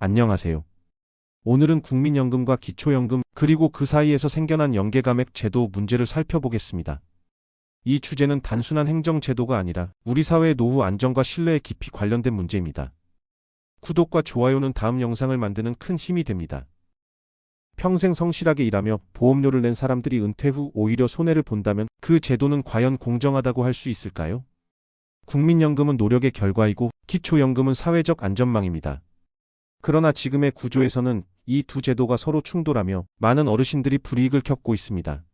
안녕하세요. 오늘은 국민연금과 기초연금, 그리고 그 사이에서 생겨난 연계감액 제도 문제를 살펴보겠습니다. 이 주제는 단순한 행정제도가 아니라 우리 사회의 노후 안정과 신뢰에 깊이 관련된 문제입니다. 구독과 좋아요는 다음 영상을 만드는 큰 힘이 됩니다. 평생 성실하게 일하며 보험료를 낸 사람들이 은퇴 후 오히려 손해를 본다면 그 제도는 과연 공정하다고 할 수 있을까요? 국민연금은 노력의 결과이고 기초연금은 사회적 안전망입니다. 그러나 지금의 구조에서는 이 두 제도가 서로 충돌하며 많은 어르신들이 불이익을 겪고 있습니다.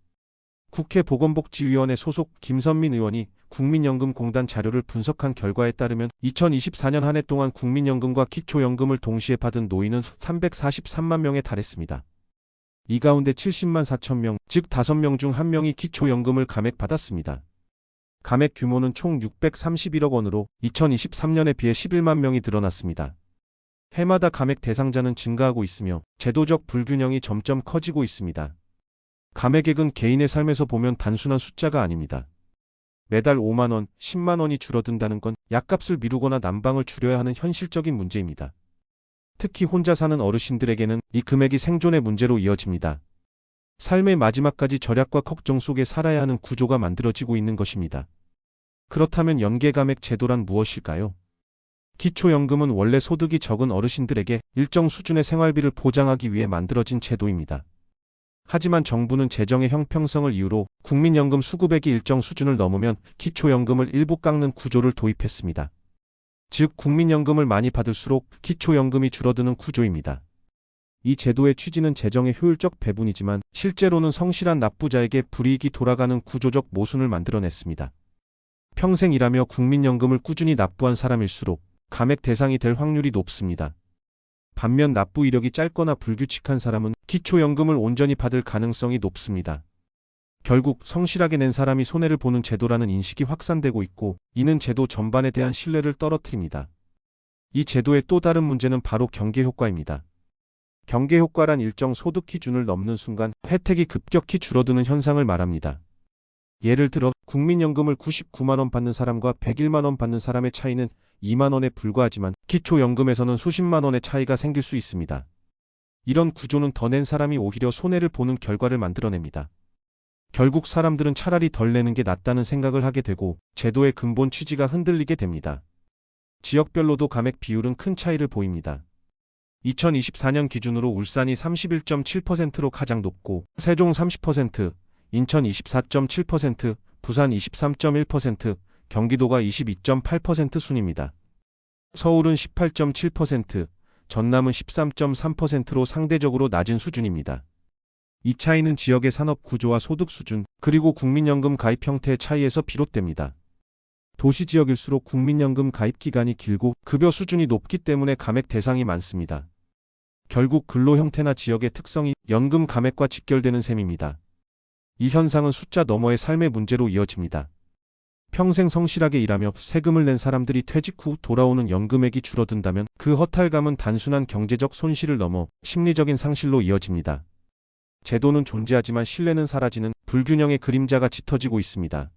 국회 보건복지위원회 소속 김선민 의원이 국민연금공단 자료를 분석한 결과에 따르면 2024년 한 해 동안 국민연금과 기초연금을 동시에 받은 노인은 343만 명에 달했습니다. 이 가운데 70만 4천 명, 즉 5명 중 1명이 기초연금을 감액받았습니다. 감액 규모는 총 631억 원으로 2023년에 비해 11만 명이 늘어났습니다. 해마다 감액 대상자는 증가하고 있으며 제도적 불균형이 점점 커지고 있습니다. 감액액은 개인의 삶에서 보면 단순한 숫자가 아닙니다. 매달 5만 원, 10만 원이 줄어든다는 건 약값을 미루거나 난방을 줄여야 하는 현실적인 문제입니다. 특히 혼자 사는 어르신들에게는 이 금액이 생존의 문제로 이어집니다. 삶의 마지막까지 절약과 걱정 속에 살아야 하는 구조가 만들어지고 있는 것입니다. 그렇다면 연계감액 제도란 무엇일까요? 기초연금은 원래 소득이 적은 어르신들에게 일정 수준의 생활비를 보장하기 위해 만들어진 제도입니다. 하지만 정부는 재정의 형평성을 이유로 국민연금 수급액이 일정 수준을 넘으면 기초연금을 일부 깎는 구조를 도입했습니다. 즉 국민연금을 많이 받을수록 기초연금이 줄어드는 구조입니다. 이 제도의 취지는 재정의 효율적 배분이지만 실제로는 성실한 납부자에게 불이익이 돌아가는 구조적 모순을 만들어냈습니다. 평생 일하며 국민연금을 꾸준히 납부한 사람일수록 감액 대상이 될 확률이 높습니다. 반면 납부 이력이 짧거나 불규칙한 사람은 기초연금을 온전히 받을 가능성이 높습니다. 결국 성실하게 낸 사람이 손해를 보는 제도라는 인식이 확산되고 있고 이는 제도 전반에 대한 신뢰를 떨어뜨립니다. 이 제도의 또 다른 문제는 바로 경계효과입니다. 경계효과란 일정 소득 기준을 넘는 순간 혜택이 급격히 줄어드는 현상을 말합니다. 예를 들어 국민연금을 99만 원 받는 사람과 101만 원 받는 사람의 차이는 2만 원에 불과하지만 기초연금에서는 수십만 원의 차이가 생길 수 있습니다. 이런 구조는 더 낸 사람이 오히려 손해를 보는 결과를 만들어냅니다. 결국 사람들은 차라리 덜 내는 게 낫다는 생각을 하게 되고 제도의 근본 취지가 흔들리게 됩니다. 지역별로도 감액 비율은 큰 차이를 보입니다. 2024년 기준으로 울산이 31.7%로 가장 높고 세종 30%, 인천 24.7%, 부산 23.1%, 경기도가 22.8% 순입니다. 서울은 18.7%, 전남은 13.3%로 상대적으로 낮은 수준입니다. 이 차이는 지역의 산업 구조와 소득 수준, 그리고 국민연금 가입 형태의 차이에서 비롯됩니다. 도시 지역일수록 국민연금 가입 기간이 길고 급여 수준이 높기 때문에 감액 대상이 많습니다. 결국 근로 형태나 지역의 특성이 연금 감액과 직결되는 셈입니다. 이 현상은 숫자 너머의 삶의 문제로 이어집니다. 평생 성실하게 일하며 세금을 낸 사람들이 퇴직 후 돌아오는 연금액이 줄어든다면 그 허탈감은 단순한 경제적 손실을 넘어 심리적인 상실로 이어집니다. 제도는 존재하지만 신뢰는 사라지는 불균형의 그림자가 짙어지고 있습니다.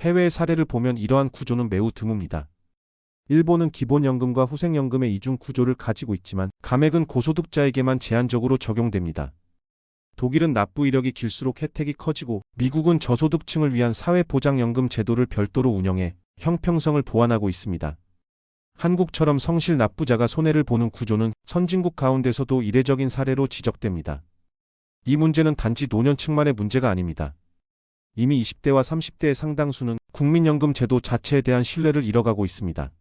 해외의 사례를 보면 이러한 구조는 매우 드뭅니다. 일본은 기본연금과 후생연금의 이중 구조를 가지고 있지만 감액은 고소득자에게만 제한적으로 적용됩니다. 독일은 납부 이력이 길수록 혜택이 커지고 미국은 저소득층을 위한 사회보장연금 제도를 별도로 운영해 형평성을 보완하고 있습니다. 한국처럼 성실 납부자가 손해를 보는 구조는 선진국 가운데서도 이례적인 사례로 지적됩니다. 이 문제는 단지 노년층만의 문제가 아닙니다. 이미 20대와 30대의 상당수는 국민연금 제도 자체에 대한 신뢰를 잃어가고 있습니다.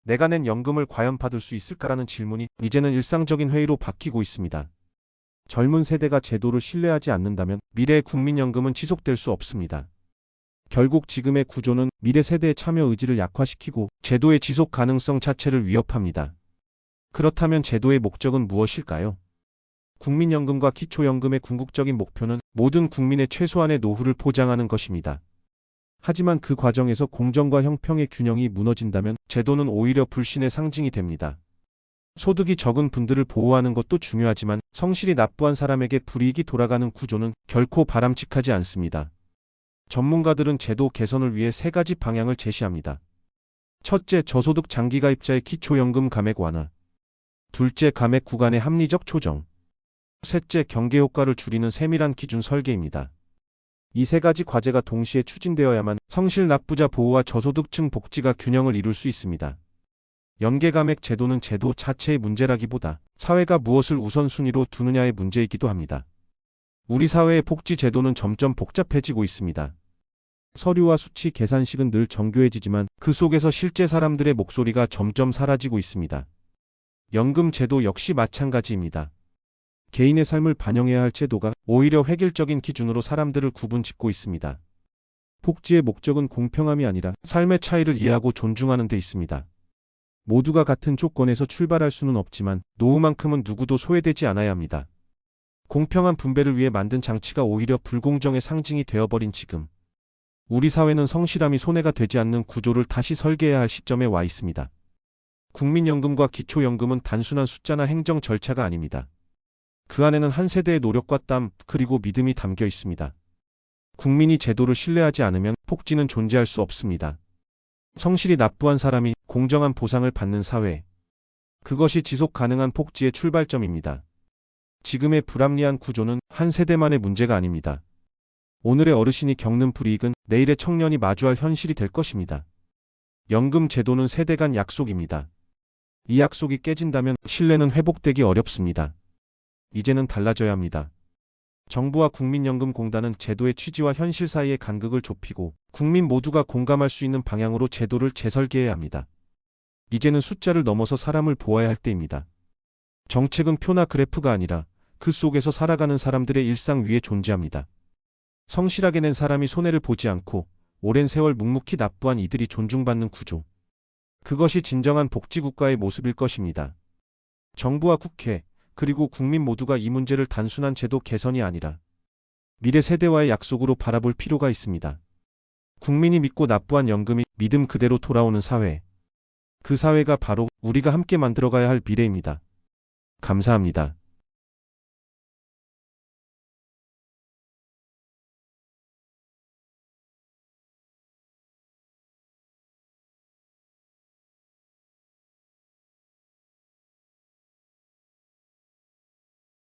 내가 낸 연금을 과연 받을 수 있을까라는 질문이 이제는 일상적인 회의로 바뀌고 있습니다. 젊은 세대가 제도를 신뢰하지 않는다면 미래의 국민연금은 지속될 수 없습니다. 결국 지금의 구조는 미래 세대의 참여 의지를 약화시키고 제도의 지속 가능성 자체를 위협합니다. 그렇다면 제도의 목적은 무엇일까요? 국민연금과 기초연금의 궁극적인 목표는 모든 국민의 최소한의 노후를 보장하는 것입니다. 하지만 그 과정에서 공정과 형평의 균형이 무너진다면 제도는 오히려 불신의 상징이 됩니다. 소득이 적은 분들을 보호하는 것도 중요하지만 성실히 납부한 사람에게 불이익이 돌아가는 구조는 결코 바람직하지 않습니다. 전문가들은 제도 개선을 위해 세 가지 방향을 제시합니다. 첫째, 저소득 장기가입자의 기초연금 감액 완화. 둘째, 감액 구간의 합리적 조정. 셋째, 경계 효과를 줄이는 세밀한 기준 설계입니다. 이 세 가지 과제가 동시에 추진되어야만 성실 납부자 보호와 저소득층 복지가 균형을 이룰 수 있습니다. 연계감액 제도는 제도 자체의 문제라기보다 사회가 무엇을 우선순위로 두느냐의 문제이기도 합니다. 우리 사회의 복지 제도는 점점 복잡해지고 있습니다. 서류와 수치, 계산식은 늘 정교해지지만 그 속에서 실제 사람들의 목소리가 점점 사라지고 있습니다. 연금 제도 역시 마찬가지입니다. 개인의 삶을 반영해야 할 제도가 오히려 획일적인 기준으로 사람들을 구분짓고 있습니다. 복지의 목적은 공평함이 아니라 삶의 차이를 이해하고 존중하는 데 있습니다. 모두가 같은 조건에서 출발할 수는 없지만 노후만큼은 누구도 소외되지 않아야 합니다. 공평한 분배를 위해 만든 장치가 오히려 불공정의 상징이 되어버린 지금, 우리 사회는 성실함이 손해가 되지 않는 구조를 다시 설계해야 할 시점에 와 있습니다. 국민연금과 기초연금은 단순한 숫자나 행정 절차가 아닙니다. 그 안에는 한 세대의 노력과 땀, 그리고 믿음이 담겨 있습니다. 국민이 제도를 신뢰하지 않으면 복지는 존재할 수 없습니다. 성실히 납부한 사람이 공정한 보상을 받는 사회. 그것이 지속 가능한 복지의 출발점입니다. 지금의 불합리한 구조는 한 세대만의 문제가 아닙니다. 오늘의 어르신이 겪는 불이익은 내일의 청년이 마주할 현실이 될 것입니다. 연금 제도는 세대 간 약속입니다. 이 약속이 깨진다면 신뢰는 회복되기 어렵습니다. 이제는 달라져야 합니다. 정부와 국민연금공단은 제도의 취지와 현실 사이의 간극을 좁히고 국민 모두가 공감할 수 있는 방향으로 제도를 재설계해야 합니다. 이제는 숫자를 넘어서 사람을 보아야 할 때입니다. 정책은 표나 그래프가 아니라 그 속에서 살아가는 사람들의 일상 위에 존재합니다. 성실하게 낸 사람이 손해를 보지 않고 오랜 세월 묵묵히 납부한 이들이 존중받는 구조. 그것이 진정한 복지국가의 모습일 것입니다. 정부와 국회, 그리고 국민 모두가 이 문제를 단순한 제도 개선이 아니라 미래 세대와의 약속으로 바라볼 필요가 있습니다. 국민이 믿고 납부한 연금이 믿음 그대로 돌아오는 사회. 그 사회가 바로 우리가 함께 만들어가야 할 미래입니다. 감사합니다.